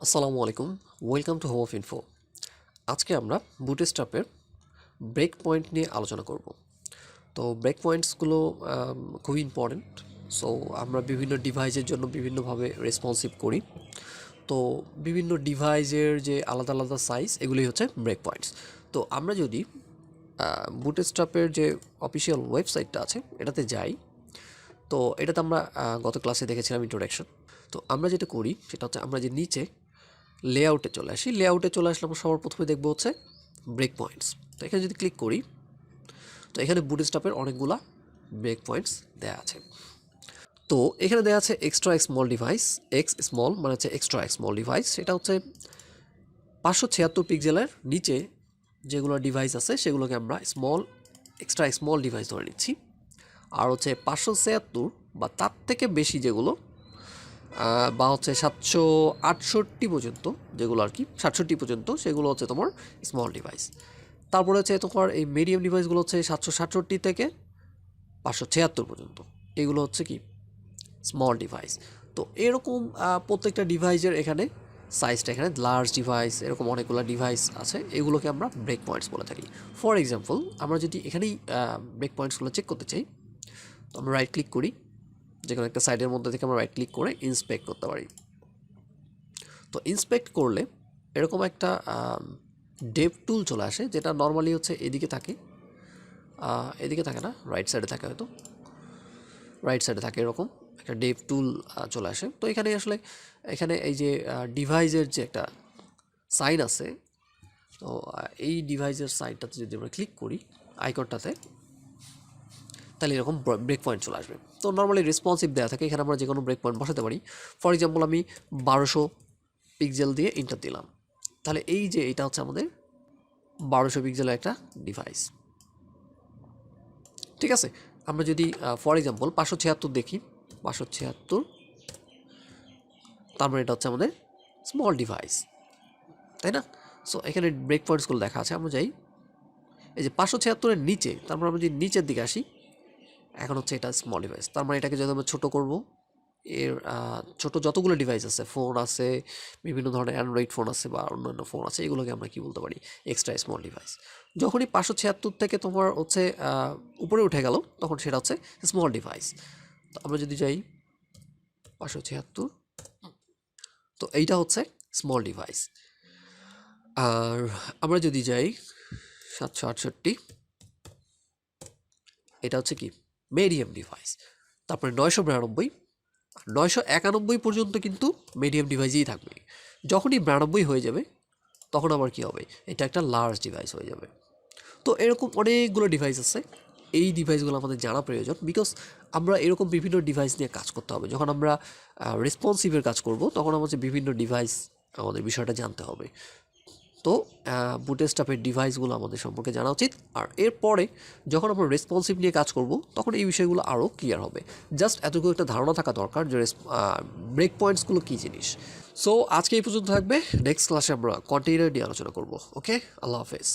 আসসালামু আলাইকুম, welcome to home of info. আজকে আমরা বুটস্ট্র্যাপের ব্রেক পয়েন্ট নিয়ে আলোচনা করব। তো ব্রেক পয়েন্টসগুলো খুবই ইম্পর্ট্যান্ট। সো আমরা বিভিন্ন ডিভাইসের জন্য বিভিন্নভাবে রেসপন্সিভ করি। তো বিভিন্ন ডিভাইসের যে আলাদা আলাদা সাইজ, এগুলি হচ্ছে ব্রেক পয়েন্টস। তো আমরা যদি বুটস্ট্র্যাপের যে অফিসিয়াল ওয়েবসাইটটা আছে এটাতে যাই, তো এটাতে আমরা গত ক্লাসে দেখেছিলাম ইন্ট্রোডাকশন। তো আমরা যেটা করি সেটা হচ্ছে আমরা যে নিচে লেআউটে চলে আসি, লেআউটে চলে আসলে আমরা সবার প্রথমে দেখবো হচ্ছে ব্রেক পয়েন্টস। তো এখানে যদি ক্লিক করি, তো এখানে বুটস্ট্র্যাপের অনেকগুলা ব্রেক পয়েন্টস দেওয়া আছে। তো এখানে দেওয়া আছে extra small device, x small মানে হচ্ছে এক্সট্রা স্মল ডিভাইস। সেটা হচ্ছে 576 পিক্সেলের নিচে যেগুলো ডিভাইস আছে সেগুলোকে আমরা এক্সট্রা স্মল ডিভাইস ধরে নিচ্ছি। আর হচ্ছে 576 বা তার থেকে বেশি যেগুলো বা হচ্ছে 768 পর্যন্ত, যেগুলো আর কি 67 পর্যন্ত, সেগুলো হচ্ছে তোমার স্মল ডিভাইস। তারপরে হচ্ছে তোমার এই মিডিয়াম ডিভাইসগুলো হচ্ছে 767 থেকে 576 পর্যন্ত, এগুলো হচ্ছে কি স্মল ডিভাইস। তো এরকম প্রত্যেকটা ডিভাইসের এখানে সাইজটা, এখানে লার্জ ডিভাইস, এরকম অনেকগুলো ডিভাইস আছে, এগুলোকে আমরা ব্রেক পয়েন্টস বলে থাকি। ফর এক্সাম্পল, আমরা যদি এখানেই ব্রেক পয়েন্টসগুলো চেক করতে চাই, তো আমরা রাইট ক্লিক করি, যে কোনো একটা সাইডের মধ্যে থেকে আমরা রাইট ক্লিক করে ইন্সপেক্ট করতে পারি। তো ইন্সপেক্ট করলে এরকম একটা ডেপ টুল চলে আসে, যেটা নর্মালি হচ্ছে এদিকে থাকে, এদিকে থাকে না, রাইট সাইডে থাকে, হয়তো রাইট সাইডে থাকে, এরকম একটা ডেপ টুল চলে আসে। তো এখানে আসলে এখানে এই যে ডিভাইসের যে একটা সাইন আছে, তো এই ডিভাইসের সাইনটাতে যদি আমরা ক্লিক করি আইকনটাতে, তাহলে এরকম ব্রেক পয়েন্ট চলে আসবে। তো নর্মালি রেসপন্সিভ দেওয়া থাকে, এখানে আমরা যে কোনো ব্রেক পয়েন্ট বসাতে পারি। ফর এক্সাম্পল, আমি 1200 পিক্সেল দিয়ে ইন্টার দিলাম, তাহলে এই যে এটা হচ্ছে আমাদের 1200 পিক্সেলের একটা ডিভাইস। ঠিক আছে, আমরা যদি ফর এক্সাম্পল 576 দেখি, 576, তার মানে এটা হচ্ছে আমাদের স্মল ডিভাইস, তাই না? সো এখানে ব্রেক পয়েন্টসগুলো দেখা আছে। আমরা যাই এই যে 576-এর নিচে, তারপর আমরা যদি নিচের দিকে আসি, এখন হচ্ছে এটা স্মল ডিভাইস। তার মানে এটাকে যদি আমরা ছোটো করবো, এর ছোটো যতগুলো ডিভাইস আছে, ফোন আছে, বিভিন্ন ধরনের অ্যান্ড্রয়েড ফোন আছে বা অন্যান্য ফোন আছে, এগুলোকে আমরা কি বলতে পারি, এক্সট্রা স্মল ডিভাইস। যখনই 576 থেকে তোমার হচ্ছে উপরে উঠে গেল, তখন সেটা হচ্ছে স্মল ডিভাইস। তো আমরা যদি যাই 576, তো এইটা হচ্ছে স্মল ডিভাইস। আর আমরা যদি যাই 768, এটা হচ্ছে কি মিডিয়াম ডিভাইস। তারপরে 992, 991 পর্যন্ত কিন্তু মিডিয়াম ডিভাইসেই থাকবে। যখনই 92 হয়ে যাবে, তখন আবার কি হবে, এটা একটা লার্জ ডিভাইস হয়ে যাবে। তো এরকম অনেকগুলো ডিভাইস আছে, এই ডিভাইসগুলো আমাদের জানা প্রয়োজন, বিকজ আমরা এরকম বিভিন্ন ডিভাইস নিয়ে কাজ করতে হবে। যখন আমরা রেসপন্সিভের কাজ করব, তখন আমাদের বিভিন্ন ডিভাইস আমাদের বিষয়টা জানতে হবে। তো বুটস্ট্র্যাপের ডিভাইসগুলো আমাদের সম্পর্কে জানা উচিত। আর এরপরে যখন আমরা রেসপন্সিভ নিয়ে কাজ করব, তখন এই বিষয়গুলো আরও ক্লিয়ার হবে। জাস্ট এতটুকু একটা ধারণা থাকা দরকার যে ব্রেক পয়েন্টসগুলো কী জিনিস। সো আজকে এই পর্যন্ত থাকবে, নেক্সট ক্লাসে আমরা কন্টেইনার নিয়ে আলোচনা করব। ওকে, আল্লাহ হাফেজ।